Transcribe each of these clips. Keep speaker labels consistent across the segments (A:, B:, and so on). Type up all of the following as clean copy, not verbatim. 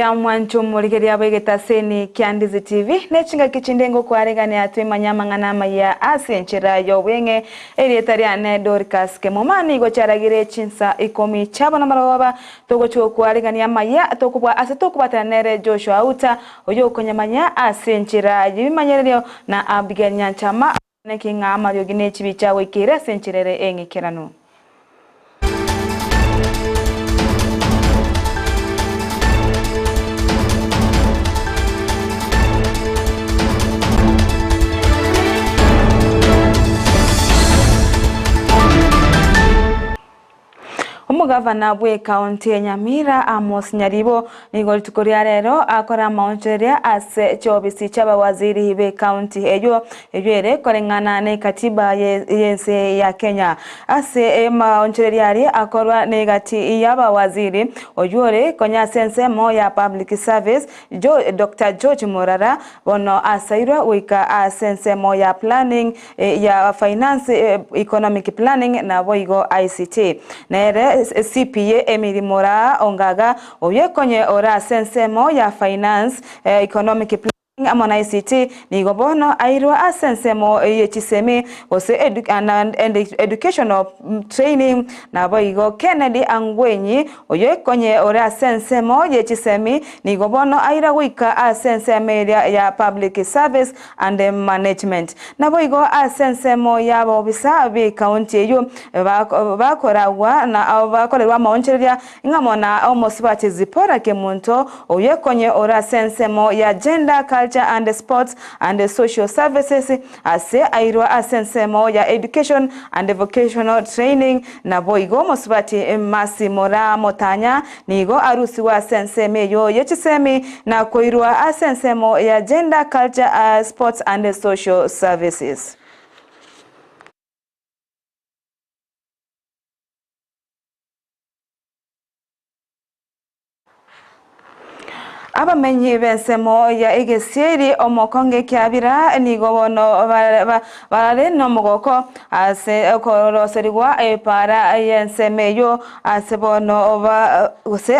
A: ya mwancho muligeria begeta seni kya Ndizi TV nechinga kichindengo kwaregane atwe manyamangana Amayia asenchera yowenge erietaria ne Dorcas Kemuma nigo charagire Chinsa Ikomi chabona maraba togocho kwaregane Amayia tokubwa asetokubata nere Joshua Auta oyo konyamanya asenchera yimanyereyo na abiganya chama nekinga amaryo gine chibicha wekira sencherere engekerano. Umugavana bwe county ya Nyamira Amos Nyaribo nigo tukoria rero akora maoncheria ase chobisi chaba waziri be county eyo ere korengana ne katiba yense ya Kenya ase maoncheria ari akorwa negati yaba waziri oyore konya sense mo ya public service Dr. George Morara bono asairwa wika asense mo ya planning ya finance economic planning na boigo ICT nere CPA Emily Mora ongaga oyekonye ora sensemo ya finance economic planning amona ICT ni gobono airwa asensemo yechiseme ose educational training na boigo Kennedy Angwenyi oyekonye ora sensemo yechisemi ni gobono aira wika asenseme ya public service and management na boigo asensemo ya bobisa be county yo bakorawa na bakorerwa maoncheria ngamona omosibati zipora kemunto oyekonye ora sensemo ya gender culture and sports and social services ase airwa asensemo ya education and vocational training na boigo mosibati Masimora Motanya nigo arusi wa senseme yo yechisemi na koirwa asensemo ya gender culture sports and social services. Abamenyi bensemo ya egesieri omokonge kyabira nigobono barare no mogoko ase koroseriwa para yensemeyo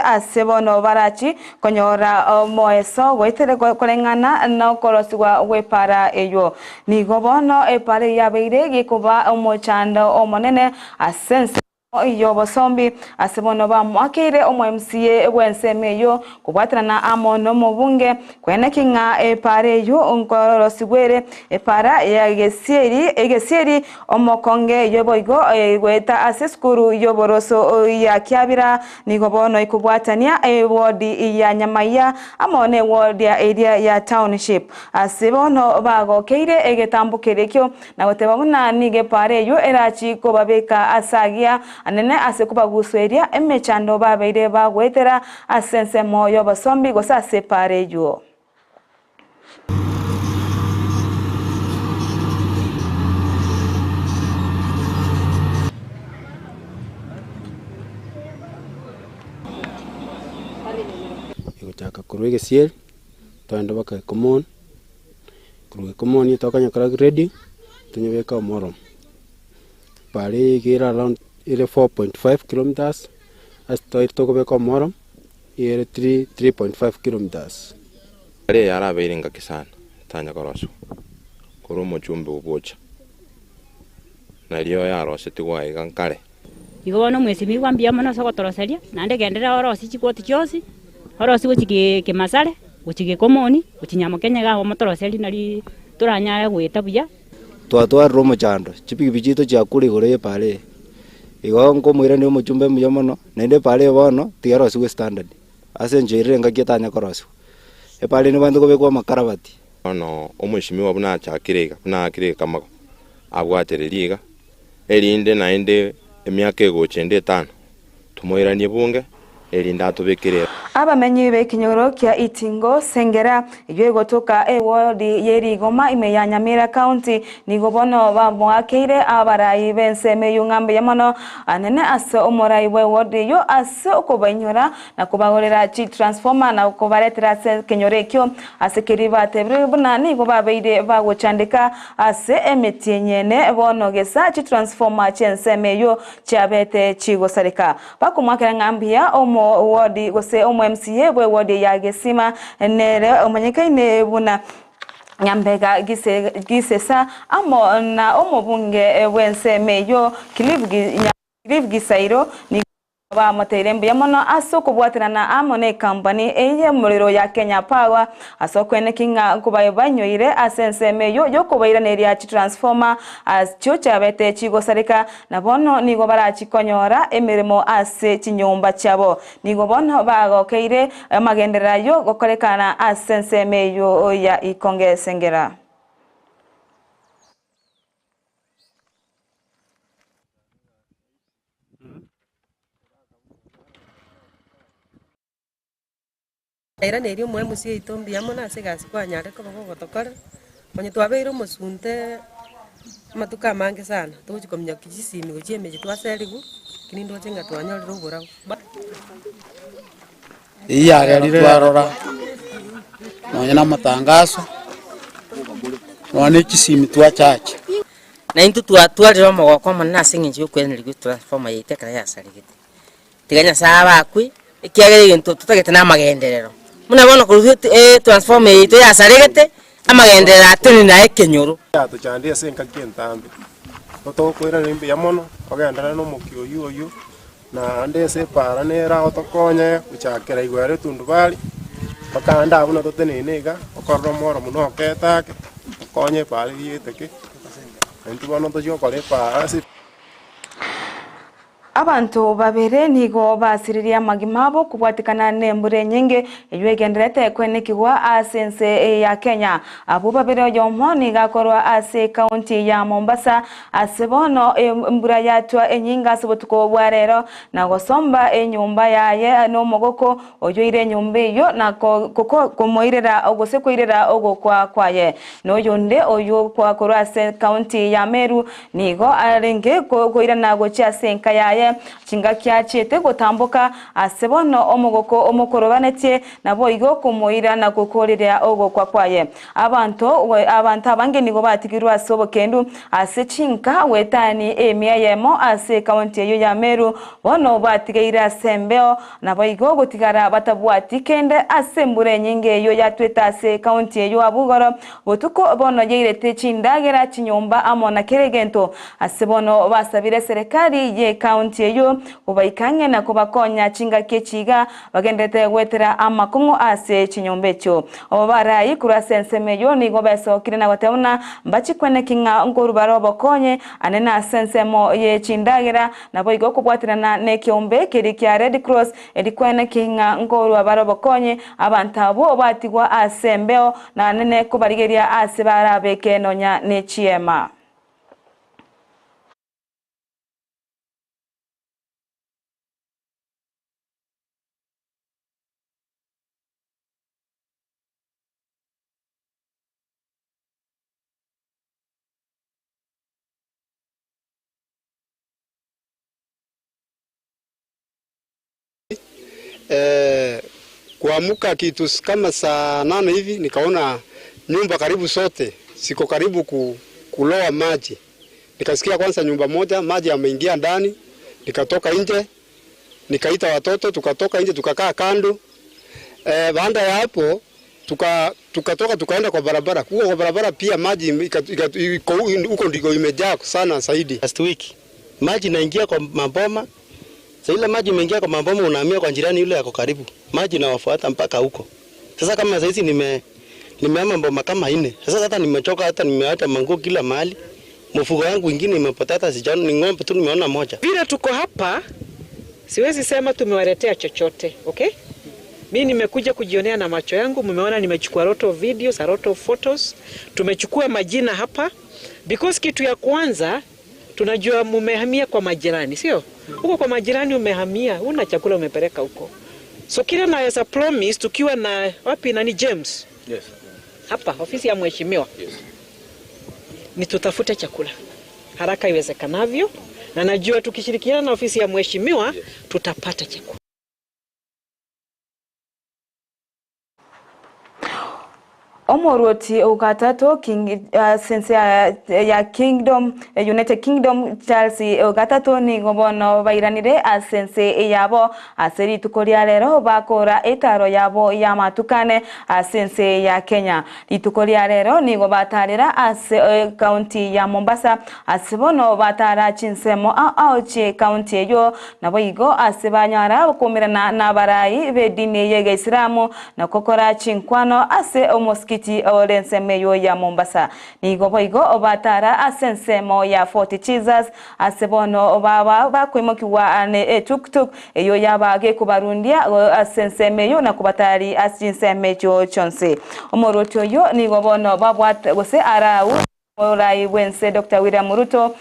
A: asebono barachi konyora moeso goitere kolengana no korosiwa we para eyo nigobono pare yabeire gikuba omochanda omonene asense yobo sombi asebono ba mwakire omo MCA wensemeyo kubwatana na amono mubunge kwene kinga pare yo onkoro sigwere para ya egesieri omokonge yoboigo gweta aseskuru yoboroso ya kyabira nigobono ikubwatania wodi ya Nyamaya amone wodi ya area ya township asebono bago keire egetambukerekyo na gotebabuna nige pare yo erachi ko babeka asagia anene asekuba gusweria emechando babeire bagwetera asense moyo basombi gosa separe yo
B: Ikutaka kuruge siel toenda baka common kuruge common yitokanya kara ready tunyeweka morom pale gira around 4.5 kilometers as to go ko morom 3.5 kilometers
C: ale yara beiringa kisana tanya koroso kurumo chumbe ubocha na lio yaro setigwa igankale
D: igono mwesi mi kwambia mono sokotoroseria nande gendera orosi chikoti chosi orosi gochike kemasale gochike komoni gochinyamo Kenya ga motoroseri nari turanyara gweta buya
B: twatwa romo chando chipiki bichito cha kuri gore pale igo ngo mwira ni omochumbe muyomono nende pale bono tiarosi we standard asenjere ngakitanya koroso pale ni bandu gobe kwa makarabati
C: ono omwishimiwa buna chakirega buna kireka mako abwatereriga elinde naende emyaka egochende 5 tumoiranie bunge elinda tubekire
A: abamenyi be kinyoro kya Itingo Sengera iyo gotoka wodi yeri goma ime ya Nyamira County nigobono bamwakeire abarayi benseme yungambe yamono anene ase omorayi we wodi yo ase okobanyora na kubagorera chi transformer na kubaretera se kinyorekyo ase kiriba tebre buna nigo babeire bagochandika ase emetienyene bono gesa chi transformer chenseme yo chabete chigosareka bakumwakera ngambia omo omo wodi gose omo MCA bwe wodi ya Gesima nere omanyikaine buna Nyambega gisesa amo na omo bunge wense meyo Clive Gisairo ni ba moterembe yamono asoko bwatirana amone company eye muriro ya Kenya Power asoko enekinga kubayobanyoire asense meyo yokubaira neria transformer as chocha bete chigosarika nabono nigo barachikonyora emirimo ase chinyumba chabo nigo bono bagokeire magenderayo gokorekana asense meyo ya ikongesengera.
E: Era neri mwe musie itombi amona segasi kwa nyare ko gotokora onye twabeiro musunte matuka mange sana tuchikomnya Kisii ni gochiemeje twaserigu kinindo chenga twanyarira ubura
F: iya riri twarora nonye na matangazo none Kisii twachache
G: na intu twatwarira mogoko mona singinje kweneri transformer yitekara yasarigite tiganya saba kwi ikiagere into tutagete na magenderero muna bono kuruthi transformer yitu yasarigite amagendera atini na ekenyoro
H: yato chande senka kientambe to kwera rimbe yamono ogendana no mukioyu oyu na ndese para nera otokonye uchakera igwere tundu bali bakanda abuna totenenega okorro moro muno ketake konye pali yeteke entu bono to yo kole para
A: Abantu babere nigo basiriria magimabo kubwatikana nembure nyinge eyegenderete kwenekigwa asense ya Kenya abo babere yomo nigakorwa ase county ya Mombasa asebono mbura yatwa enyinga sobotuko bwarero na gosomba enyumba yaye no mogoko oyoire nyumbe yo na komoirera ogose koirera ogokwa kwaye no yonde oyo kwa korwa ase county ya Meru nigo arenge koira na gocha senka yaye chinga kyachete gotambuka asebono omogoko omukorobanetie nabo igo kumoira na gukorera ogokwa kwaye abantu abange nigo batigirwa asobo kendu ase chinka wetani emia yemo ase county yo ya Meru bono batigeira sembeo nabo igo gotigara batabwati kende asembure nyinge yo yatweta ase county yo Abugoro botuko bono yeirete chindagera chinyomba amona keregento asebono basabire serikali ye county yo ubaikange na kubakonya chinga kechiga bagendete gwetera amakungu ase chinyombecho obarayi kurasense meyo nigo besokire na gotebona mbachikwene kinga ngorubaro bokonye anena sensemo ye chindagera nabo igo kubwatirana ne kiombe kiri kya Red Cross edikwene kinga ngorubaro bokonye abantabo batigwa asembeo na nene kubarigeria ase barabeke nonya ne chiema.
I: Kuamuka kitu kama saa 8 hivi nikaona nyumba karibu sote siko karibu kuloa maji. Nikasikia kwanza nyumba moja maji yameingia ndani, nikatoka nje, nikaita watoto tukatoka nje tukakaa kando. Baada ya hapo tukatoka tukaenda kwa barabara. Huko kwa barabara pia maji huko ndiko imejaa sana zaidi.
J: Last week maji inaingia kwa maboma. Sasa ile maji imeingia kwa maboma unahamia kwa jirani yule yako karibu. Maji inawafuata mpaka huko. Sasa kama sasa hizi nimehama mboma kama 4. Sasa hata nimechoka hata nimeacha manguo kila mahali. Mfugo yangu wengine imepotea hata sijana ni ng'ombe tu nimeona moja.
K: Vile tuko hapa siwezi sema tumewaletea chochote, okay? Mimi nimekuja kujionea na macho yangu, mmeona nimechukua lot of videos, a lot of photos. Tumechukua majina hapa because kitu ya kwanza tunajua mumehamia kwa majirani, sio? Huko kwa majirani umehamia, una chakula umepeleka huko. So kila naweza promise tukiwa na wapi nani James?
J: Yes.
K: Hapa ofisi ya mheshimiwa.
J: Yes.
K: Ni tutafute chakula haraka iwezekanavyo na najua tukishirikiana na ofisi ya mheshimiwa yes, tutapata chakula.
A: Omoroti Ogatato King since ya Kingdom United Kingdom Chelsea Ogatato ni ngobono bairanire asense yabo aseri tukoria rero bakora etaro yabo yamatukane asense ya Kenya litukoria rero ni gobatarira ase county ya Mombasa asibono batara Chinsemo auchi county yo nabo igo asebanyara komirana nabarai bedini yege Islamu na kokora chinkwano ase omoskiti olensemeyo ya Mombasa ni goboigo obatara asensemo ya 40 Jesus asebono obaba bakwemokiwa ane tuktuk eyo yabage kubarundia asensemeyo na kubatari asinsemeyo chonse omoroto yo ni gobono babwat gose arau orai wense Dr. William Ruto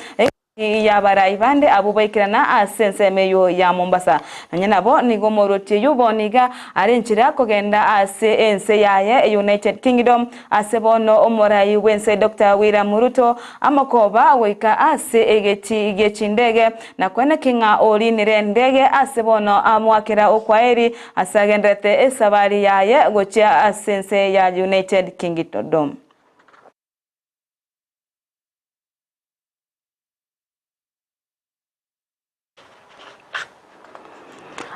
A: ya baraivande abubaikirana asensemeyo ya Mombasa nabo nigo morote yuboniga arenchira kogenda ase ense yaye United Kingdom asebono omorai wense Dr. William Ruto amakoba weka ase egechindege na kwene kinga oli nirendege asebono amwakira okwaeri asagendete esabari yaye gocha asense ya United Kingdom.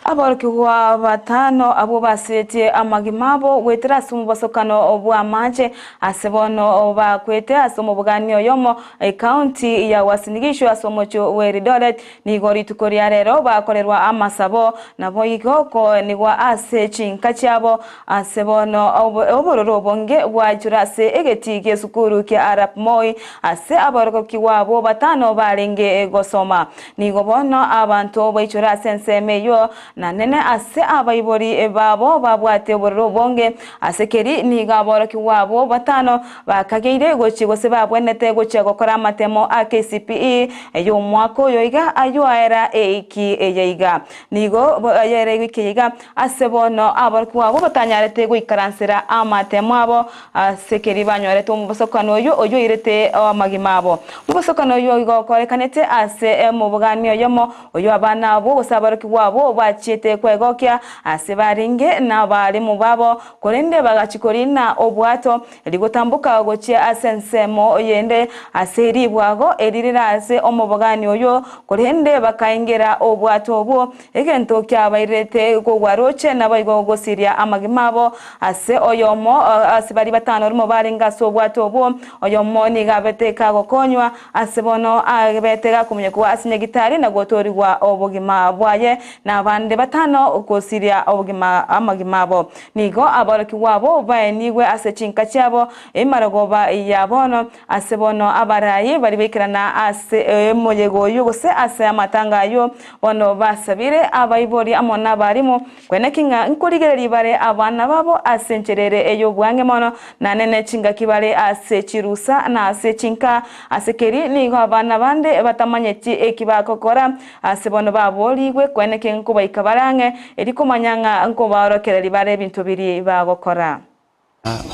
A: Abarkiwa batano abo basete amagimabo wetera sumu basokano obwa manje asebono oba kwete asomo buganyo yomo county ya wasinigisho asomo cyo weridolet ni gori tukoria rero bakorerwa amasabo nabo igoko ni wa ase chinka cyabo asebono obororo bonge wajurase egetige sukuru ke arap moi ase abarkiwa abo batano barenge gosoma ni gobono abantu bayicura sensemeyo na nene ase abayibori babo babwate bororo bonge asekeri ni gaboro kiwabo batano bakageire gochi gose babwenete gochi gokora amatemo a KCPE eyo mwako yoiga ayuaera eiki eyeiga nigo ayere wikiga asebono abarkiwabo batanyarete goikaransira amatemo abo asekeri banyorete umubosokano yo oyo irete amagimabo umubosokano yo igokorekanete ase mubuganyo yomo oyo abana abo gosabarkiwabo chete kwegokia asebaringe na bali mubabo kolende bagachikorina obwato ligotambuka gochia asensemo yende aseri bwago eririra ase omobogani oyo kolende bakaingera obwato obo egento kyabairete kogwaroche nabayigo gosiria amagimabo ase oyomo asebari batano rimo baringa so obwato obo oyomo ni gabeteka gokonywa asebono abeteka kumyekwa asinyegitari na gotoriwa obogima bwaye na bande batano okosiria obugima amagimabo nigo abaraki wabo baeniwe asechinka cyabo emaragoba yabono asebono abarayi bari bekirana ase moyego yugose ase amatangayo bono basabire abayibori amona barimo kwenekinga nkurigereri bare abana babo asencherere eyo bwange mono na nene chinga kibare ase chirusa na ase chinka asekeri nigo abana bande batamanyeti ekibakokora asebono baboliwe kwenekinga kubaika barange eriko manyanga nko barokereri bare bintu biri bagokora.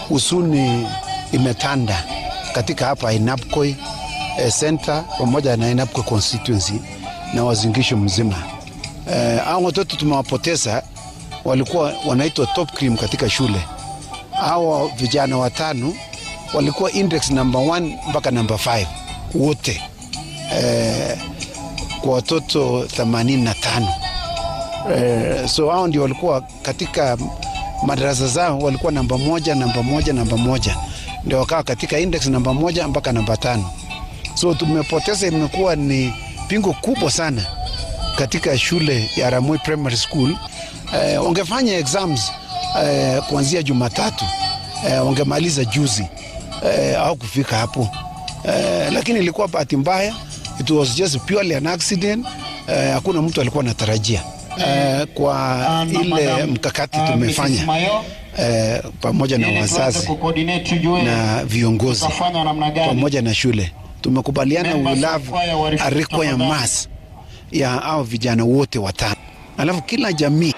L: Usuni imetanda katika hapa Inapkoi center pamoja na Inapkoi constituency na wazingisho mzima. Hao watoto tumewapoteza, walikuwa wanaitwa top cream katika shule. Hao vijana watano walikuwa index number 1 mpaka number 5 wote, kwa watoto 85. So hao ndio walikuwa katika madarasa zao, walikuwa namba 1 ndio wakawa katika index namba 1 mpaka namba 5. So tumepoteza, imekuwa ni pingo kubwa sana katika shule ya Ramoi Primary School. Wangefanya exams kuanzia Jumatatu, wangemaliza juzi au kufika hapo, lakini ilikuwa bahati mbaya. It was just purely an accident. Hakuna mtu alikuwa anatarajia. Kwa ile mkakati tumefanya pamoja na wazazi na viongozi pamoja na shule, tumekubaliana we will have a requirement mass ya hao vijana wote watano, alafu kila jamii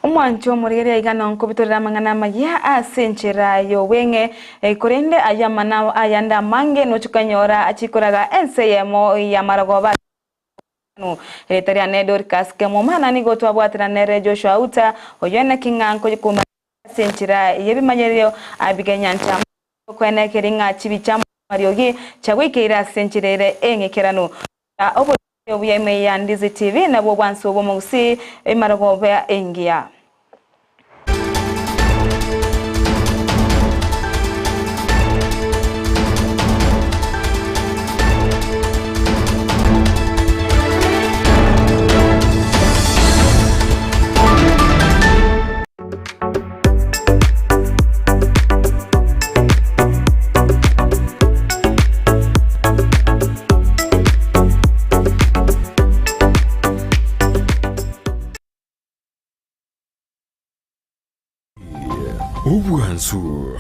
A: umwancho murigeri igana nkobitorera mangana magia asenchera yo wenge korende ayamana ayanda mange no chukanyora achikoraga enseyemo ya maragoba no tariane Dorcas Kemuma nani gotwa bwatira nere Joshua Auta oyene kinganko kuma senchera yebi manyeryo abiganyanta kwene kiringa chibichamo mariogi chagwikira senchirere engekerano obo Amayia Ndizi TV na bwo bwanso bwo Gusii emarogobe engia.
M: Ubwansu